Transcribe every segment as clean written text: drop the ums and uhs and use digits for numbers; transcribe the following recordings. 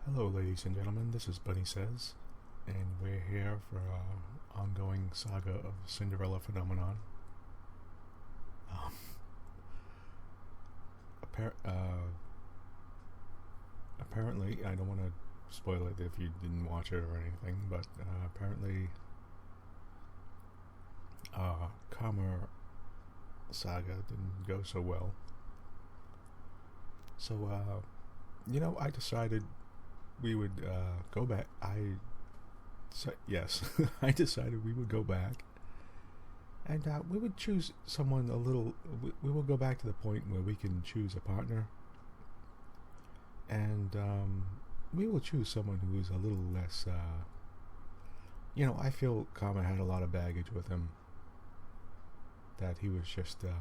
Hello, ladies and gentlemen. This is Bunny Says, and we're here for our ongoing saga of Cinderella Phenomenon. Um, apparently, I don't want to spoil it if you didn't watch it or anything, but apparently, Karma saga didn't go so well. So, I decided we would go back. Yes, I decided we would go back, and we would choose someone a little. We will go back to the point where we can choose a partner, and we will choose someone who is a little less. I feel Kama had a lot of baggage with him. That he was just, that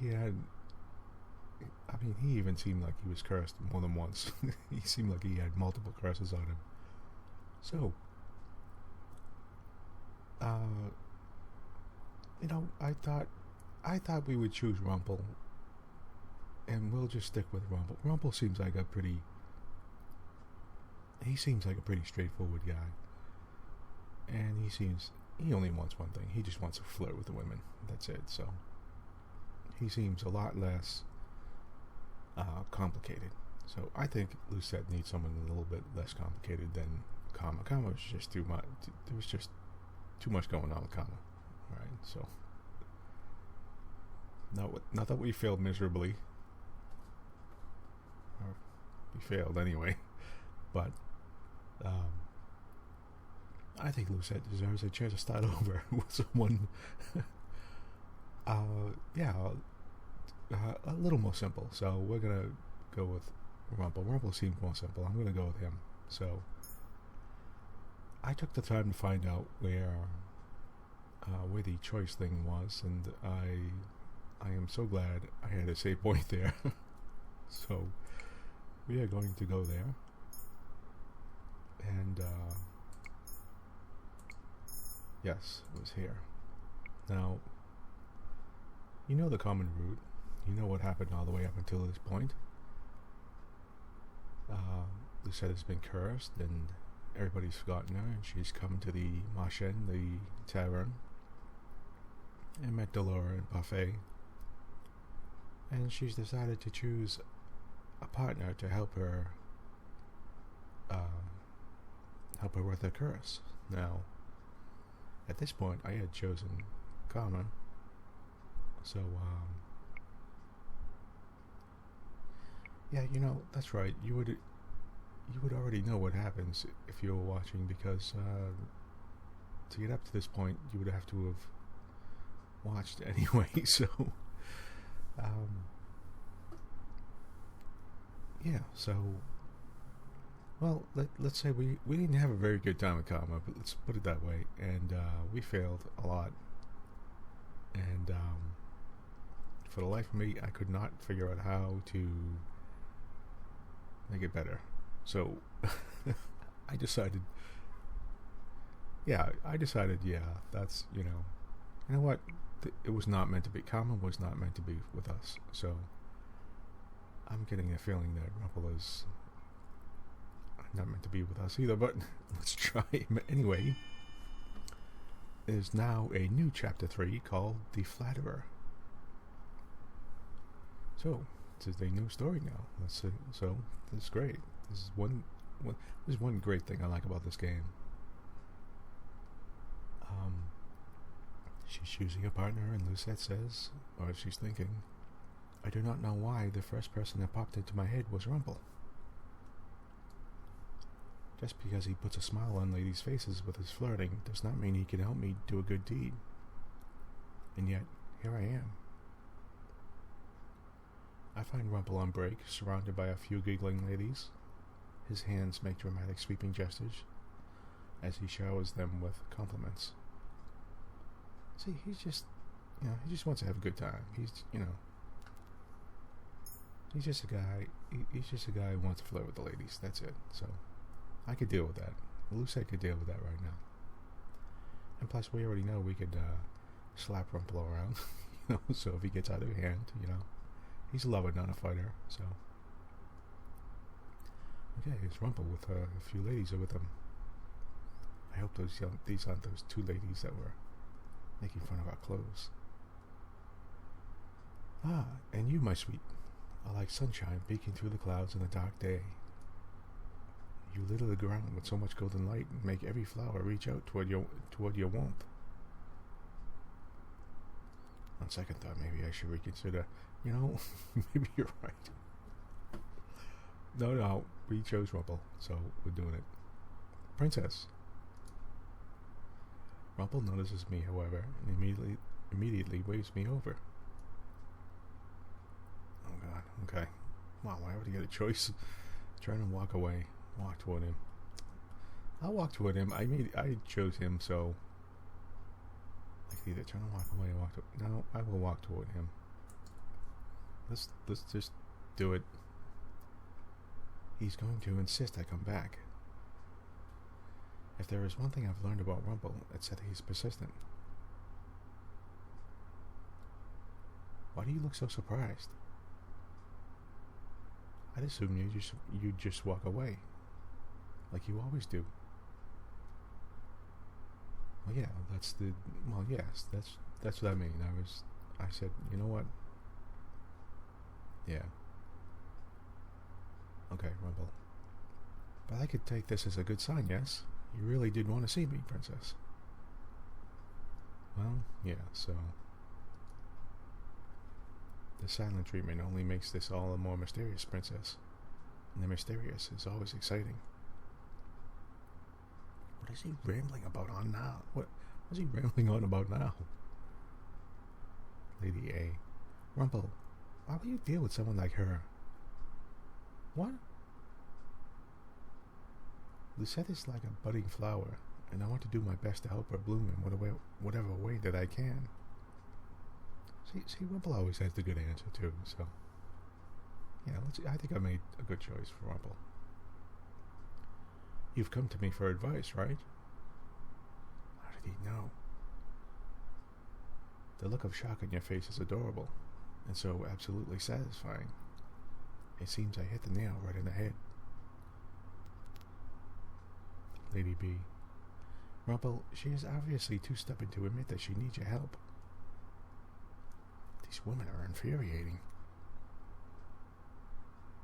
he had. I mean, he even seemed like he was cursed more than once. He seemed like he had multiple curses on him. So, I thought we would choose Rumpel, and we'll just stick with Rumpel. Rumpel seems like a pretty. He seems like a pretty straightforward guy, and he only wants one thing. He just wants to flirt with the women. That's it. So, he seems a lot less complicated. So I think Lucette needs someone a little bit less complicated than Kama. Kama was just too much. There was just too much going on with Kama, right? So not that we failed miserably, or we failed anyway, but I think Lucette deserves a chance to start over with someone. A little more simple. So we're gonna go with Rumpel. Rumpel seemed more simple. I'm gonna go with him. So I took the time to find out where the choice thing was, and I am so glad I had a save point there. So we are going to go there, and yes, it was here. Now, you know the common route. You know what happened all the way up until this point. Lucette has been cursed, and everybody's forgotten her, and she's come to the Machen, the tavern, and met Delora and Parfait. And she's decided to choose a partner to help her with her curse. Now, at this point, I had chosen Karma, so yeah, that's right. You would already know what happens if you were watching, because to get up to this point, you would have to have watched anyway. So, yeah. So, well, let's say we didn't have a very good time with Karma, but let's put it that way, and we failed a lot, and for the life of me, I could not figure out how to make it better. So I decided, that's, you know what, it was not meant to be. Karma was not meant to be with us. So I'm getting a feeling that Rumpel is not meant to be with us either, but let's try. Anyway, there's now a new chapter 3 called The Flatterer. So this is a new story now. So this is great. This is one great thing I like about this game. She's choosing a partner, and Lucette says, or she's thinking, I do not know why the first person that popped into my head was Rumpel. Just because he puts a smile on ladies' faces with his flirting does not mean he can help me do a good deed. And yet, here I am. I find Rumpel on break, surrounded by a few giggling ladies. His hands make dramatic sweeping gestures as he showers them with compliments. See, he just wants to have a good time. He's just a guy. He's just a guy who wants to flirt with the ladies. That's it. So I could deal with that. Lucette could deal with that right now. And plus, we already know we could slap Rumpel around. So if he gets out of hand, he's a lover, not a fighter. So Okay, it's Rumpel with a few ladies with him. I hope these aren't those two ladies that were making fun of our clothes. Ah, and you, my sweet, are like sunshine peeking through the clouds in a dark day. You litter the ground with so much golden light and make every flower reach out toward your warmth. On second thought, maybe I should reconsider. Maybe you're right. No, we chose Rumpel, so we're doing it. Princess. Rumpel notices me, however, and immediately waves me over. Oh God, okay. Wow, I already got a choice. Trying to walk away, walk toward him. I'll walk toward him. I chose him, so I can either turn and walk away or walk toward. No, I will walk toward him. Let's just do it. He's going to insist I come back. If there is one thing I've learned about Rumpel, it's that he's persistent. Why do you look so surprised? I'd assume you'd just walk away, like you always do. Well, yeah, yes, that's what I mean. I said, you know what? Yeah. Okay, Rumpel. But I could take this as a good sign, yes? You really did want to see me, Princess. Well, yeah, so the silent treatment only makes this all the more mysterious, Princess. And the mysterious is always exciting. What is he rambling about on now? What is he rambling on about now? Lady A. Rumpel, why will you deal with someone like her? What? Lucette is like a budding flower, and I want to do my best to help her bloom in whatever way that I can. See, Rumpel always has the good answer too, so yeah, I think I made a good choice for Rumpel. You've come to me for advice, right? How did he know? The look of shock on your face is adorable, and so absolutely satisfying. It seems I hit the nail right in the head. Lady B. Rumpel, she is obviously too stubborn to admit that she needs your help. These women are infuriating.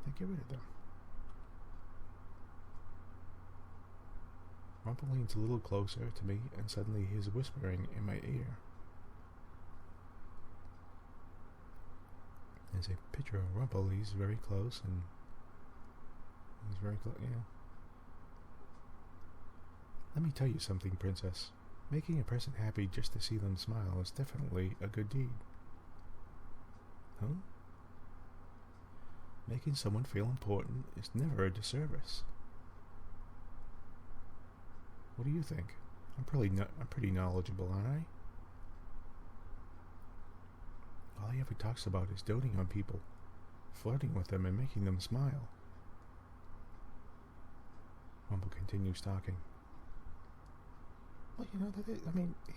Then get rid of them. Rumpel leans a little closer to me and suddenly hears whispering in my ear. There's a picture of Rumpel. He's very close and he's very close, yeah. Let me tell you something, Princess. Making a person happy just to see them smile is definitely a good deed. Huh? Making someone feel important is never a disservice. What do you think? I'm pretty knowledgeable, aren't I? All he ever talks about is doting on people, flirting with them and making them smile. Rumpel continues talking. Well,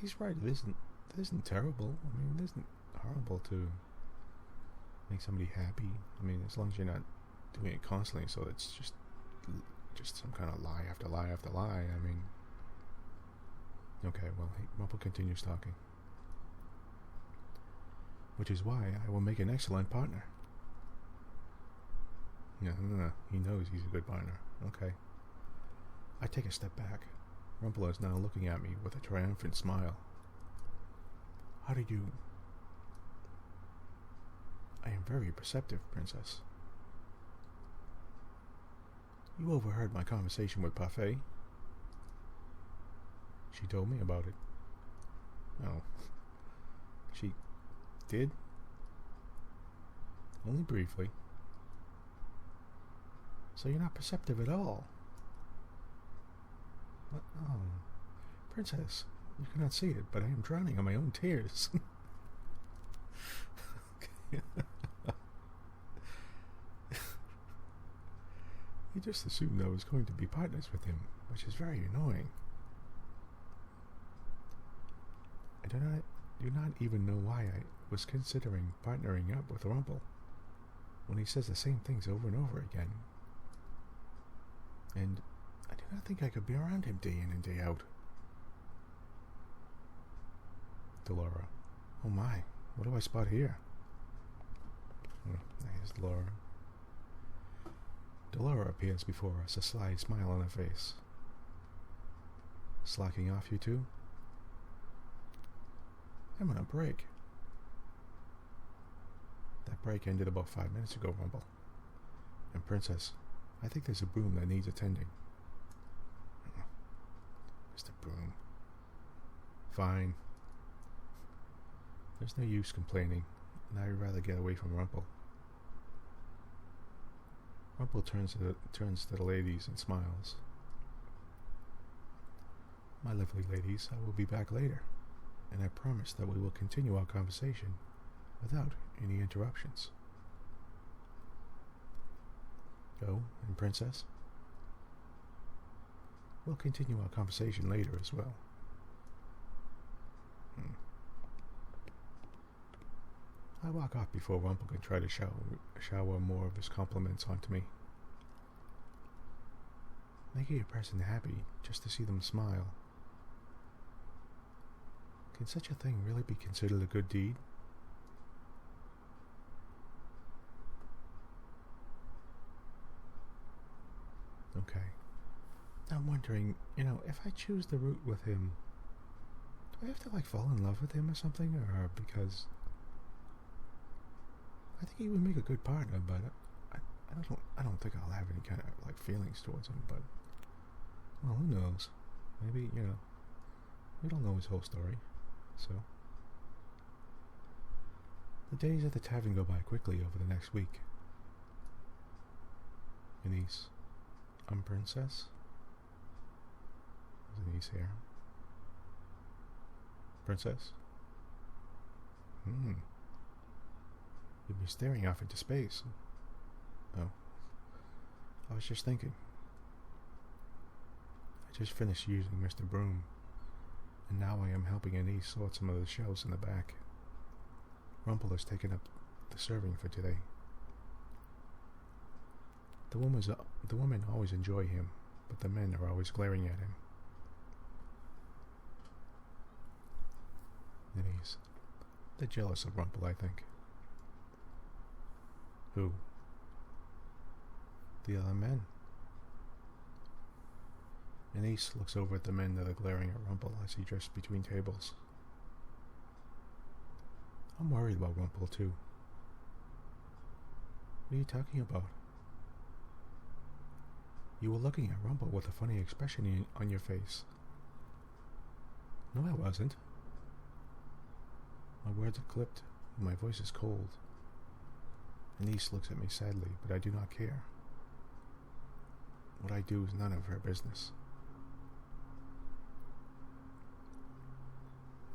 he's right. It isn't terrible. It isn't horrible to make somebody happy. As long as you're not doing it constantly, so it's just some kind of lie after lie after lie. Okay, well, Rumpel continues talking. Which is why I will make an excellent partner. No, he knows he's a good partner. Okay. I take a step back. Rumpel is now looking at me with a triumphant smile. How did you... I am very perceptive, Princess. You overheard my conversation with Parfait. She told me about it. Oh. She did? Only briefly. So you're not perceptive at all? What? Oh. Princess, you cannot see it, but I am drowning in my own tears. He just assumed I was going to be partners with him, which is very annoying. I do not even know why I was considering partnering up with Rumpel when he says the same things over and over again. and I do not think I could be around him day in and day out. Delora. Oh my, what do I spot here? There's Laura. Delora appears before us, a sly smile on her face. Slacking off, you two? I'm on a break. That break ended about 5 minutes ago, Rumpel. And Princess, I think there's a broom that needs attending. Mr. Broom. Fine. There's no use complaining, and I'd rather get away from Rumpel. Rumpel turns to the ladies and smiles. My lovely ladies, I will be back later, and I promise that we will continue our conversation without any interruptions. Oh, and Princess? We'll continue our conversation later as well. I walk off before Rumpel can try to shower more of his compliments onto me. Making a person happy just to see them smile. Can such a thing really be considered a good deed? Okay. I'm wondering, if I choose the route with him, do I have to fall in love with him or something? Or because I think he would make a good partner, but I don't think I'll have any kind of feelings towards him. But well, who knows? Maybe we don't know his whole story. So the days at the tavern go by quickly over the next week. Anise, Princess. Is Anise here? Princess? You've been staring off into space. Oh. I was just thinking. I just finished using Mr. Broom, and now I am helping Anise sort some of the shelves in the back. Rumpel has taken up the serving for today. The women always enjoy him, but the men are always glaring at him. Anise. They're jealous of Rumpel, I think. Who? The other men. Anise looks over at the men that are glaring at Rumpel as he drifts between tables. I'm worried about Rumpel too. What are you talking about? You were looking at Rumpel with a funny expression on your face. No, I wasn't. My words are clipped, and my voice is cold. Anise looks at me sadly, but I do not care. What I do is none of her business.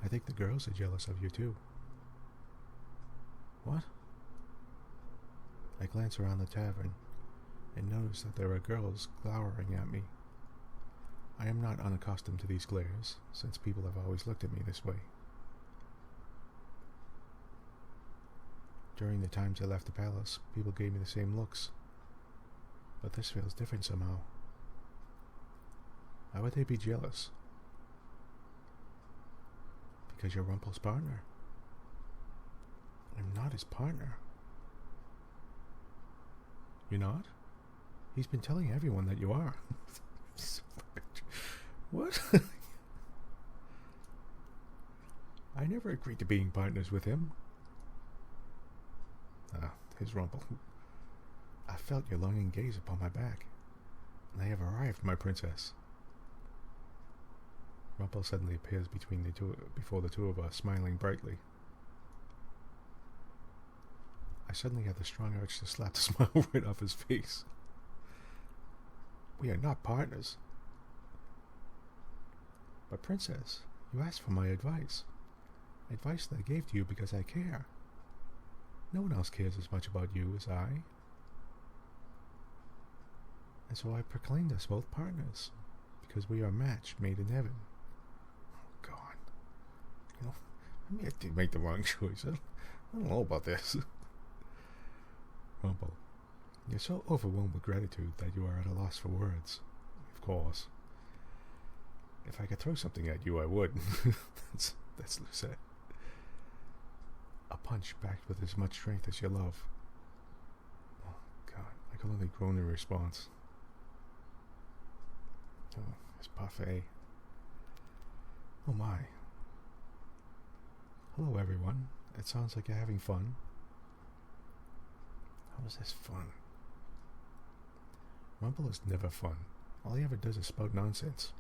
I think the girls are jealous of you too. What? I glance around the tavern and notice that there are girls glowering at me. I am not unaccustomed to these glares, since people have always looked at me this way. During the times I left the palace, people gave me the same looks. But this feels different somehow. Why would they be jealous? Because you're Rumpel's partner. I'm not his partner. You're not? He's been telling everyone that you are. What? I never agreed to being partners with him. His Rumpel. I felt your longing gaze upon my back, and I have arrived, my princess. Rumpel suddenly appears before the two of us, smiling brightly. I suddenly have the strong urge to slap the smile right off his face. We are not partners. But princess, you asked for my advice. Advice that I gave to you because I care. No one else cares as much about you as I. And so I proclaimed us both partners, because we are a match made in heaven. Oh, God. Maybe I did make the wrong choice. I don't know about this. Rumpel, you're so overwhelmed with gratitude that you are at a loss for words. course. If I could throw something at you, I would. That's Lucette. A punch backed with as much strength as your love. Oh, God. I could only groan in response. Oh, it's parfait. Oh, my. Hello, everyone. It sounds like you're having fun. How is this fun? Rumpel is never fun. All he ever does is spout nonsense.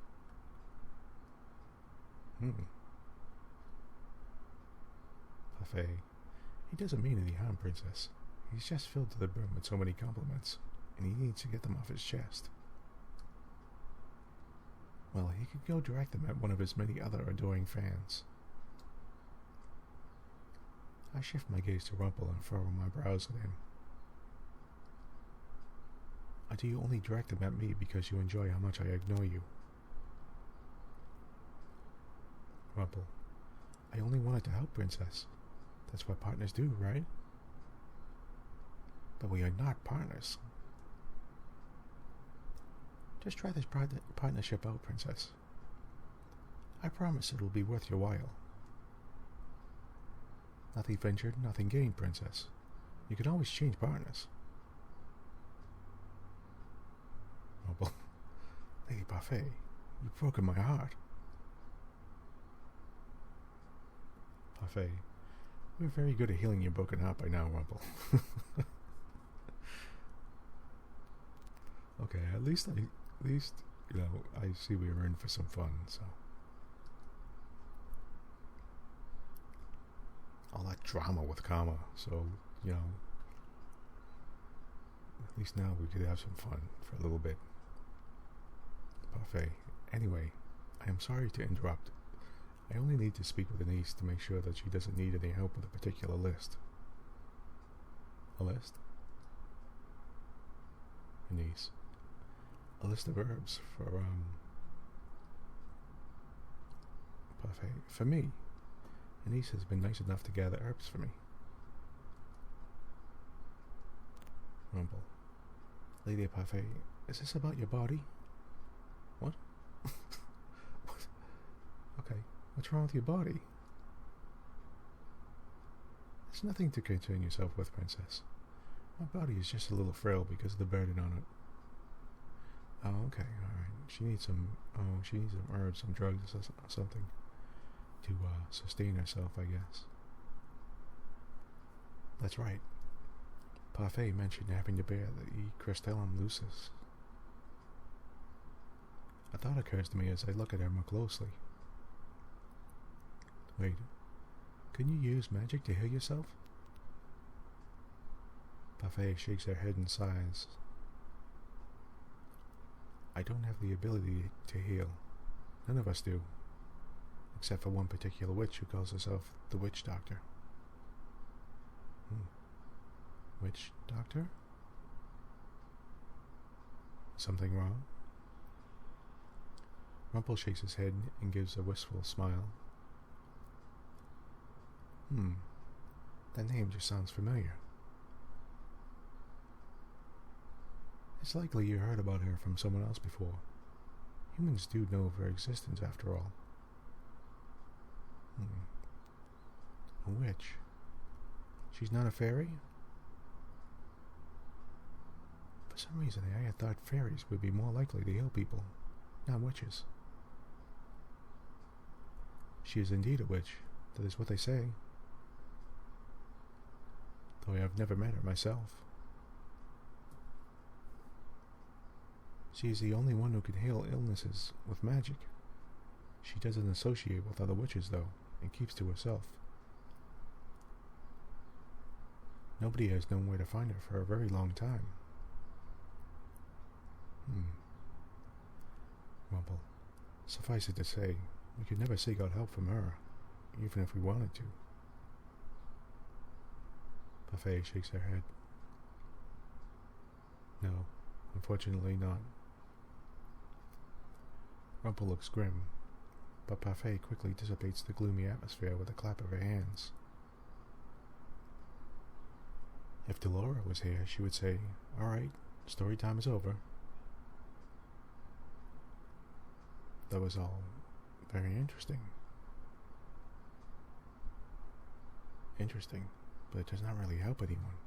Parfait. He doesn't mean any harm, Princess. He's just filled to the brim with so many compliments, and he needs to get them off his chest. Well, he could go direct them at one of his many other adoring fans. I shift my gaze to Rumpel and furrow my brows at him. Or do you only direct them at me because you enjoy how much I ignore you? Rumpel. I only wanted to help, Princess. That's what partners do, right? But we are not partners. Just try this partnership out, Princess. I promise it'll be worth your while. Nothing ventured, nothing gained, Princess. You can always change partners. Rumpel. Lady Parfait, you've broken my heart. Parfait. We're very good at healing your broken heart by now, Rumpel. Okay, at least you know, I see we were in for some fun, so. All that drama with karma, so, you know, at least now we could have some fun for a little bit. Parfait. Anyway, I am sorry to interrupt. I only need to speak with Anise to make sure that she doesn't need any help with a particular list. A list? Anise. A list of herbs for, Parfait. For me. Anise has been nice enough to gather herbs for me. Rumpel. Lady Parfait, is this about your body? What? What? Okay. What's wrong with your body? There's nothing to concern yourself with, Princess. My body is just a little frail because of the burden on it. Oh, okay, alright. She needs some herbs, some drugs or something to sustain herself, I guess. That's right. Parfait mentioned having to bear the Crystallum lucis. A thought occurs to me as I look at her more closely. Wait, can you use magic to heal yourself? Parfait shakes her head and sighs. I don't have the ability to heal. None of us do. Except for one particular witch who calls herself the Witch Doctor. Witch Doctor? Something wrong? Rumpel shakes his head and gives a wistful smile. That name just sounds familiar. It's likely you heard about her from someone else before. Humans do know of her existence after all. A witch. She's not a fairy? For some reason I had thought fairies would be more likely to heal people, not witches. She is indeed a witch, that is what they say. Though I have never met her myself. She is the only one who can heal illnesses with magic. She doesn't associate with other witches, though, and keeps to herself. Nobody has known where to find her for a very long time. Rumpel. Suffice it to say, we could never seek out help from her, even if we wanted to. Parfait shakes her head. No, unfortunately not. Rumpel looks grim, but Parfait quickly dissipates the gloomy atmosphere with a clap of her hands. If Delora was here, she would say, "All right, story time is over." that was all very interesting. Interesting, but it does not really help anyone.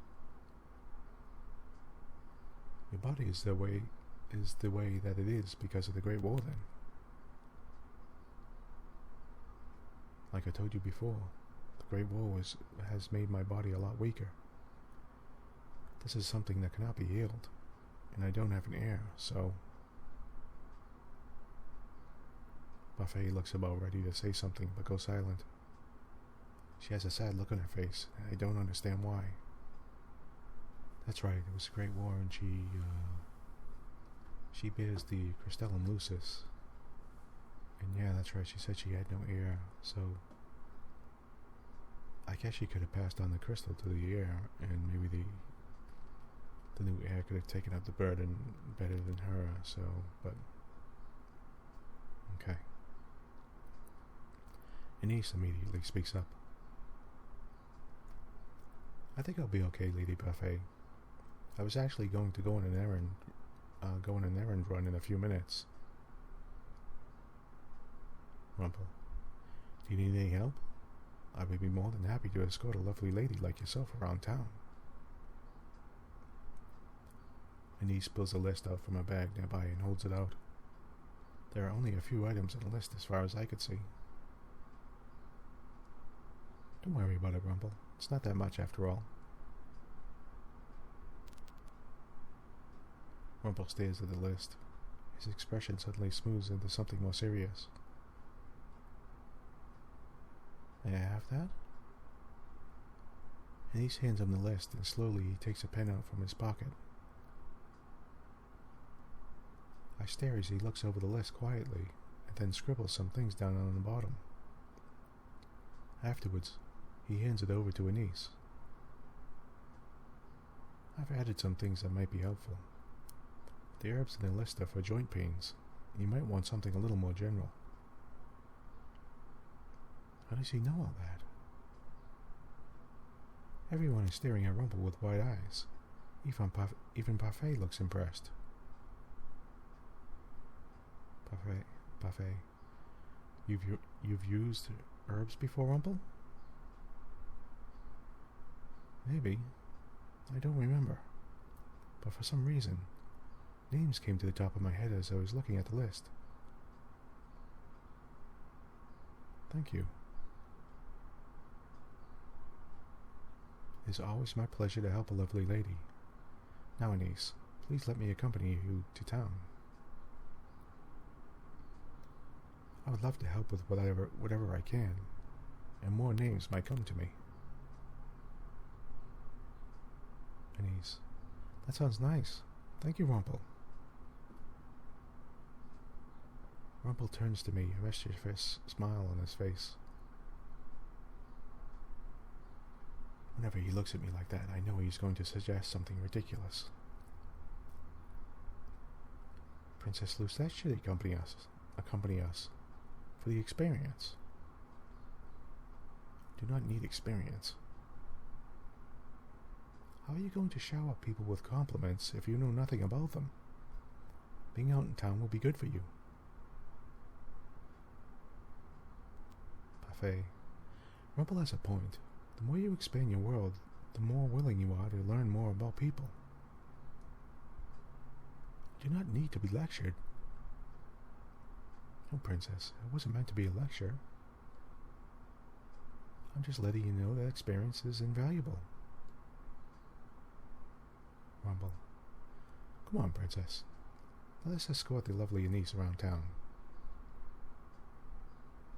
Your body is the way that it is because of the Great War then. Like I told you before, the Great War has made my body a lot weaker. This is something that cannot be healed, and I don't have an heir, so... Buffet looks about ready to say something, but goes silent. She has a sad look on her face, and I don't understand why. That's right, it was the Great War, and she bears the Crystallum Lucis. And yeah, that's right, she said she had no heir, so I guess she could have passed on the crystal to the heir, and maybe the new heir could have taken up the burden better than her, so, but... Okay. Anise immediately speaks up. I think I'll be okay, Lady Buffet. I was actually going to go on an errand run in a few minutes. Rumpel, do you need any help? I would be more than happy to escort a lovely lady like yourself around town. Anise pulls a list out from a bag nearby and holds it out. There are only a few items on the list as far as I could see. Don't worry about it, Rumpel. It's not that much after all. Rumpel stares at the list. His expression suddenly smooths into something more serious. May I have that? Anise hands him the list, and slowly he takes a pen out from his pocket. I stare as he looks over the list quietly, and then scribbles some things down on the bottom. Afterwards, he hands it over to Anise. I've added some things that might be helpful. The herbs in the list are for joint pains. You might want something a little more general. How does he know all that? Everyone is staring at Rumpel with wide eyes. Even Parfait looks impressed. Parfait, you've used herbs before, Rumpel? Maybe. I don't remember. But for some reason, names came to the top of my head as I was looking at the list. Thank you. It is always my pleasure to help a lovely lady. Now, Anise, please let me accompany you to town. I would love to help with whatever I can, and more names might come to me. Anise, that sounds nice. Thank you, Rumpel. Rumpel turns to me, a mischievous smile on his face. Whenever he looks at me like that, I know he's going to suggest something ridiculous. Princess Lucette should accompany us for the experience. Do not need experience. How are you going to shower people with compliments if you know nothing about them? Being out in town will be good for you. Parfait, Rumpel has a point. The more you expand your world, the more willing you are to learn more about people. You do not need to be lectured. No, Princess, it wasn't meant to be a lecture. I'm just letting you know that experience is invaluable. Rumpel, come on, Princess. Let us escort the lovely Anise around town.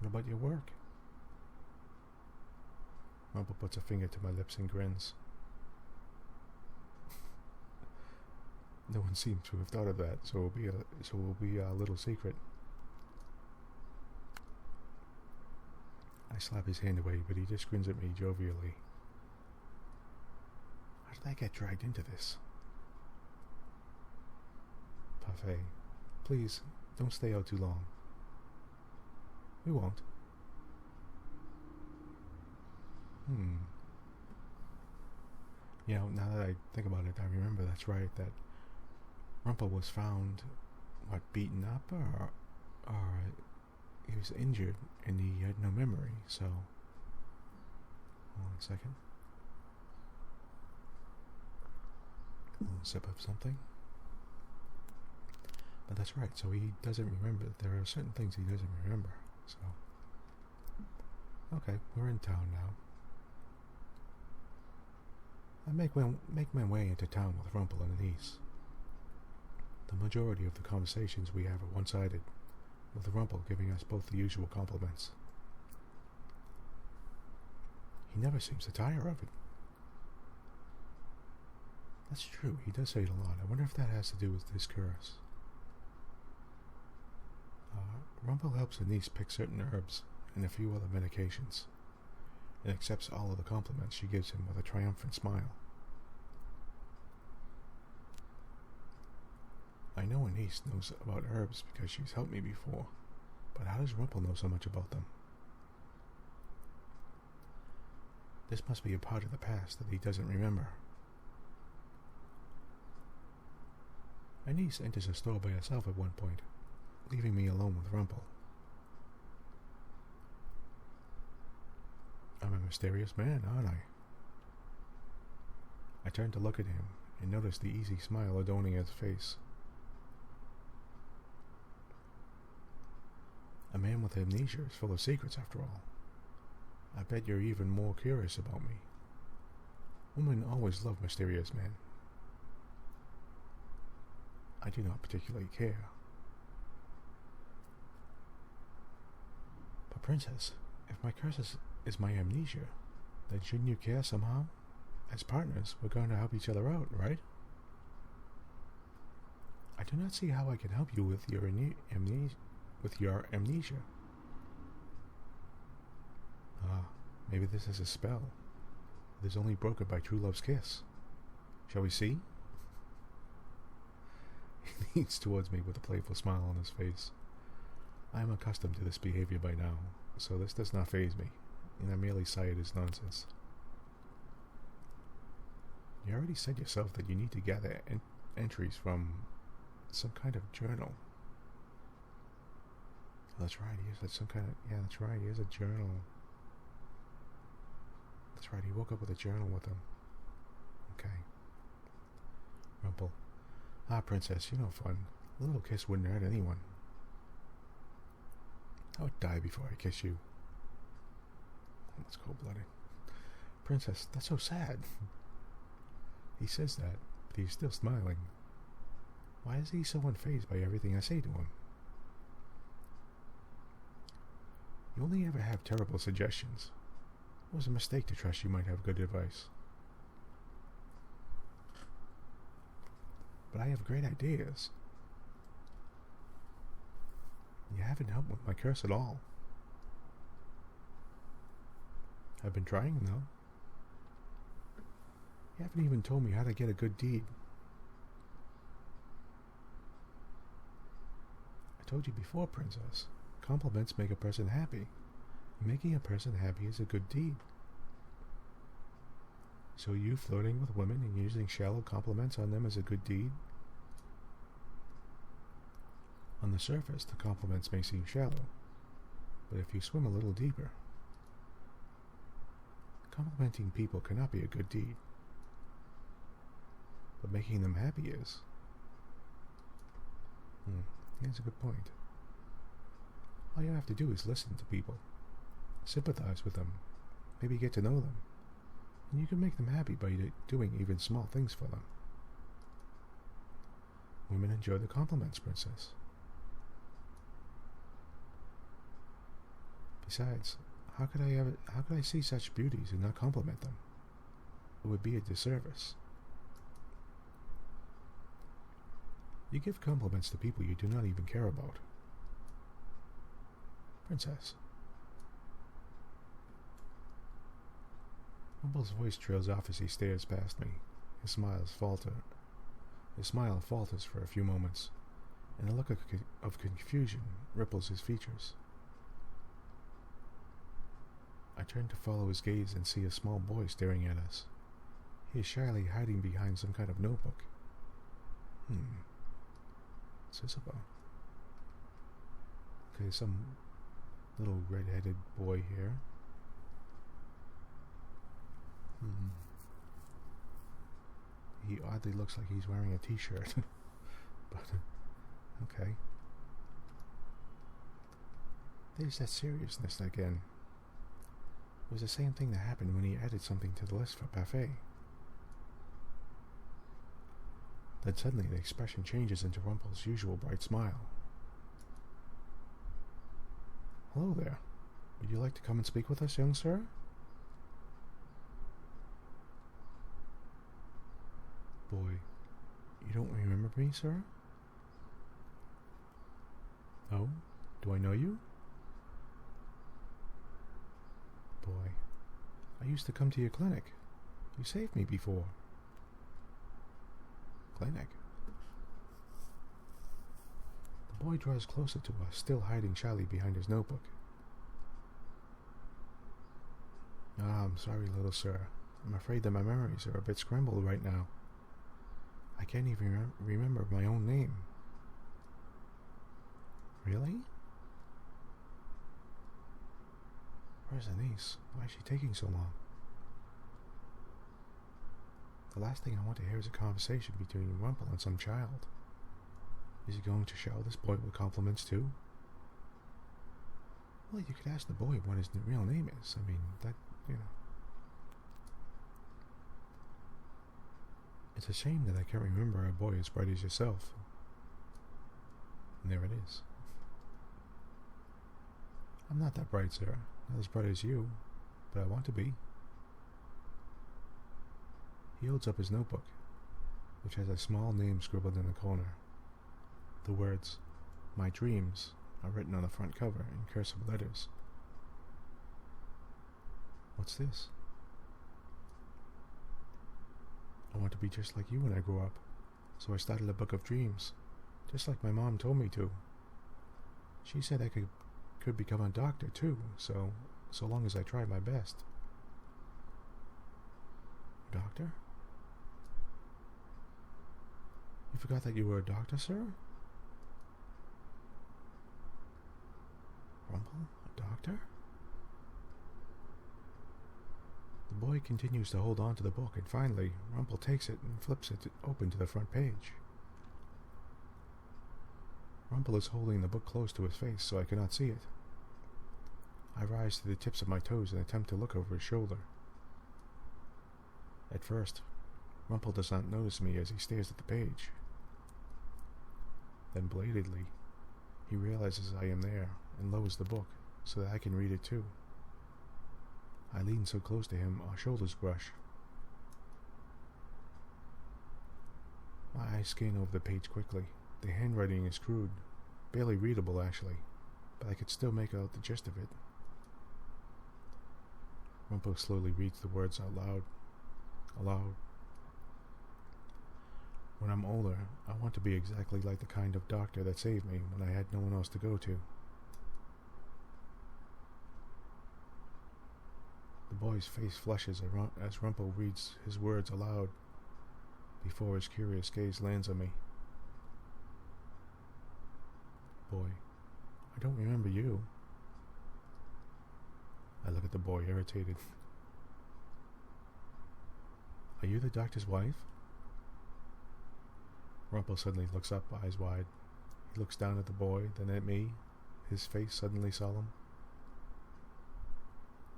What about your work? Rumpel puts a finger to my lips and grins. No one seems to have thought of that, so it will be a little secret. I slap his hand away, but he just grins at me jovially. How did I get dragged into this? Parfait, please, don't stay out too long. We won't. You know, now that I think about it, I remember that's right, that Rumpel was found, beaten up, or he was injured and he had no memory, so... Hold on a second. A little sip of something. But that's right, so he doesn't remember. There are certain things he doesn't remember, so... Okay, we're in town now. I make my way into town with Rumpel and Anise. The majority of the conversations we have are one-sided, with Rumpel giving us both the usual compliments. He never seems to tire of it. That's true, he does say it a lot. I wonder if that has to do with this curse. Rumpel helps Anise pick certain herbs and a few other medications, and accepts all of the compliments she gives him with a triumphant smile. I know Anise knows about herbs because she's helped me before, but how does Rumpel know so much about them? This must be a part of the past that he doesn't remember. Anise enters a store by herself at one point, leaving me alone with Rumpel. I'm a mysterious man, aren't I? I turned to look at him and noticed the easy smile adorning his face. A man with amnesia is full of secrets, after all. I bet you're even more curious about me. Women always love mysterious men. I do not particularly care. But Princess, if my curse is my amnesia, then shouldn't you care somehow? As partners, we're going to help each other out, right? I do not see how I can help you with your amnesia. Maybe this is a spell. It is only broken by true love's kiss. Shall we see? He leans towards me with a playful smile on his face. I am accustomed to this behavior by now, so this does not faze me, and I merely sigh at his nonsense. You already said yourself that you need to gather entries from some kind of journal. That's right, he has some kind of... Yeah, that's right, he has a journal. That's right, he woke up with a journal with him. Okay. Rumpel. Princess, you're no fun. A little kiss wouldn't hurt anyone. I would die before I kiss you. That's cold-blooded. Princess, that's so sad. He says that, but he's still smiling. Why is he so unfazed by everything I say to him? You only ever have terrible suggestions. It was a mistake to trust you might have good advice. But I have great ideas. You haven't helped with my curse at all. I've been trying, though. You haven't even told me how to get a good deed. I told you before, Princess. Compliments make a person happy. Making a person happy is a good deed. So you flirting with women and using shallow compliments on them is a good deed? On the surface, the compliments may seem shallow, but if you swim a little deeper, complimenting people cannot be a good deed. But making them happy is. That's a good point. All you have to do is listen to people, sympathize with them, maybe get to know them, and you can make them happy by doing even small things for them. Women enjoy the compliments, Princess. Besides, how could I see such beauties and not compliment them? It would be a disservice. You give compliments to people you do not even care about. Princess. Rumpel's voice trails off as he stares past me. His smile falters for a few moments, and a look of confusion ripples his features. I turn to follow his gaze and see a small boy staring at us. He is shyly hiding behind some kind of notebook. What's this about? like there's some little red-headed boy here. He oddly looks like he's wearing a t-shirt. But, okay. There's that seriousness again. It was the same thing that happened when he added something to the list for parfait. Then suddenly the expression changes into Rumpel's usual bright smile. Hello there. Would you like to come and speak with us, young sir? Boy, you don't remember me, sir? Oh, do I know you? Boy, I used to come to your clinic. You saved me before. Clinic? The boy draws closer to us, still hiding shyly behind his notebook. Ah, I'm sorry, little sir. I'm afraid that my memories are a bit scrambled right now. I can't even remember my own name. Really? Where's Anise? Why is she taking so long? The last thing I want to hear is a conversation between Rumpel and some child. Is he going to shower this boy with compliments too? Well, you could ask the boy what his real name is. I mean, that, you know. It's a shame that I can't remember a boy as bright as yourself. And there it is. I'm not that bright, sir. Not as bright as you, but I want to be. He holds up his notebook, which has a small name scribbled in the corner. The words, "My Dreams," are written on the front cover in cursive letters. What's this? I want to be just like you when I grow up, so I started a book of dreams, just like my mom told me to. She said I could become a doctor too, so long as I tried my best. Doctor? You forgot that you were a doctor, sir? Rumpel? A doctor? The boy continues to hold on to the book, and finally, Rumpel takes it and flips it open to the front page. Rumpel is holding the book close to his face, so I cannot see it. I rise to the tips of my toes and attempt to look over his shoulder. At first, Rumpel does not notice me as he stares at the page. Then belatedly, he realizes I am there and lowers the book so that I can read it too. I lean so close to him, our shoulders brush. My eyes scan over the page quickly. The handwriting is crude, barely readable actually, but I could still make out the gist of it. Rumpel slowly reads the words out loud. Aloud. When I'm older, I want to be exactly like the kind of doctor that saved me when I had no one else to go to. The boy's face flushes as Rumpel reads his words aloud before his curious gaze lands on me. Boy, I don't remember you. I look at the boy, irritated. Are you the doctor's wife? Rumpel suddenly looks up, eyes wide. He looks down at the boy, then at me, his face suddenly solemn.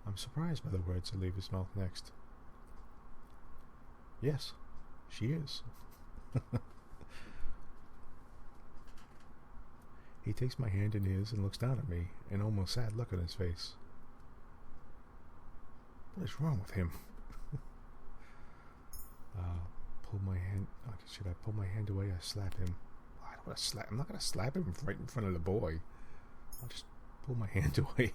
I'm surprised by the words that leave his mouth next. Yes, she is. He takes my hand in his and looks down at me, an almost sad look on his face. What is wrong with him? Pull my hand. Should I pull my hand away or slap him? I don't want to slap. I'm not going to slap him right in front of the boy. I'll just pull my hand away.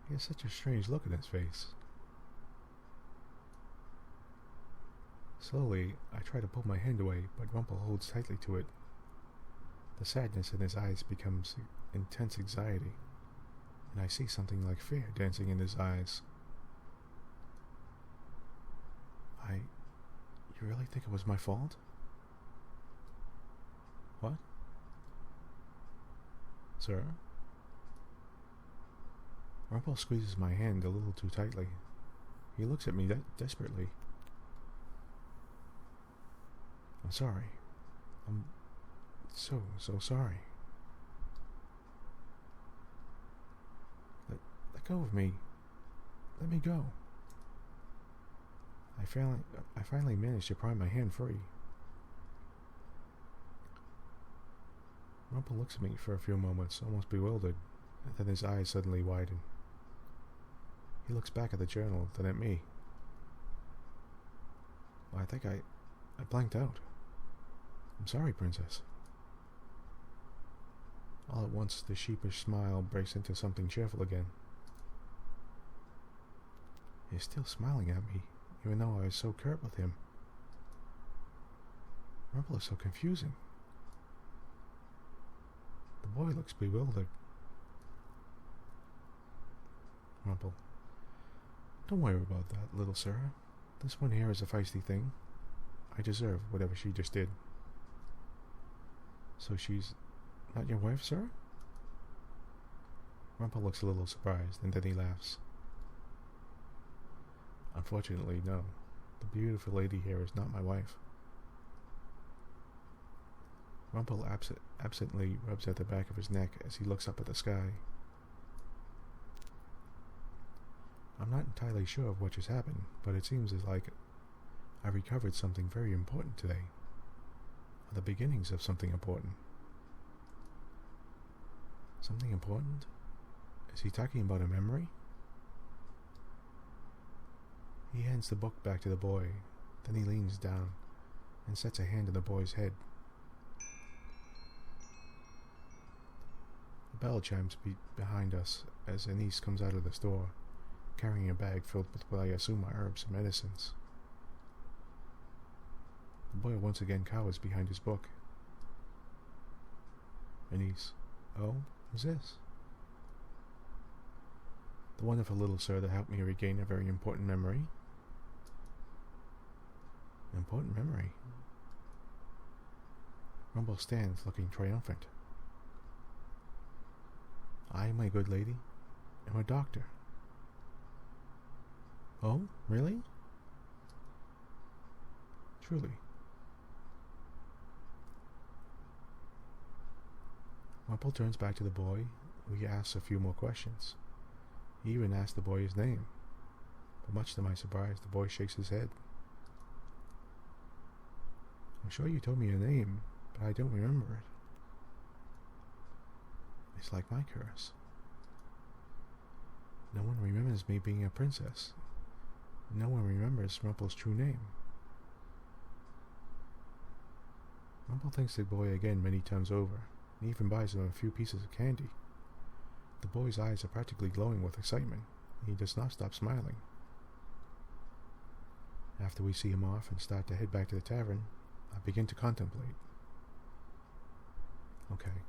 He has such a strange look in his face. Slowly, I try to pull my hand away, but Rumpel holds tightly to it. The sadness in his eyes becomes intense anxiety, and I see something like fear dancing in his eyes. You really think it was my fault? What? Sir? Rumpel squeezes my hand a little too tightly. He looks at me desperately. I'm sorry. I'm so sorry. Let go of me. Let me go. I finally managed to pry my hand free. Rumpel looks at me for a few moments, almost bewildered, and then his eyes suddenly widen. He looks back at the journal, then at me. Well, I think I blanked out. I'm sorry, Princess. All at once, the sheepish smile breaks into something cheerful again. He's still smiling at me, even though I was so curt with him. Rumpel is so confusing. The boy looks bewildered. Rumpel. Don't worry about that, little sir. This one here is a feisty thing. I deserve whatever she just did. So she's not your wife, sir? Rumpel looks a little surprised, and then he laughs. Unfortunately, no. The beautiful lady here is not my wife. Rumpel absently rubs at the back of his neck as he looks up at the sky. I'm not entirely sure of what just happened, but it seems as like I recovered something very important today. Or the beginnings of something important. Something important? Is he talking about a memory? He hands the book back to the boy, then he leans down and sets a hand on the boy's head. The bell chimes behind us as Anise comes out of the store, carrying a bag filled with what I assume are herbs and medicines. The boy once again cowers behind his book. Anise, oh, who's this? The wonderful little sir that helped me regain a very important memory. An important memory? Rumpel stands looking triumphant. I, my good lady, am a doctor. Oh, really? Truly. Rumpel turns back to the boy, who he asks a few more questions. He even asks the boy his name, but much to my surprise, the boy shakes his head. I'm sure you told me your name, but I don't remember it. It's like my curse. No one remembers me being a princess. No one remembers Rumpel's true name. Rumpel thanks the boy again many times over, and even buys him a few pieces of candy. The boy's eyes are practically glowing with excitement, and he does not stop smiling. After we see him off and start to head back to the tavern, I begin to contemplate. Okay.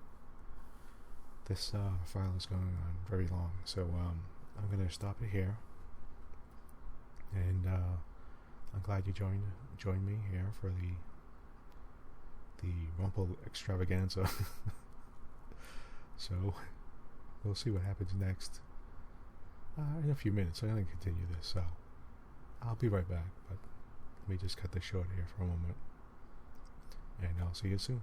This file is going on very long, so I'm going to stop it here. And I'm glad you joined me here for the Rumpel extravaganza. So we'll see what happens next in a few minutes. I'm going to continue this, so I'll be right back. But let me just cut this short here for a moment, and I'll see you soon.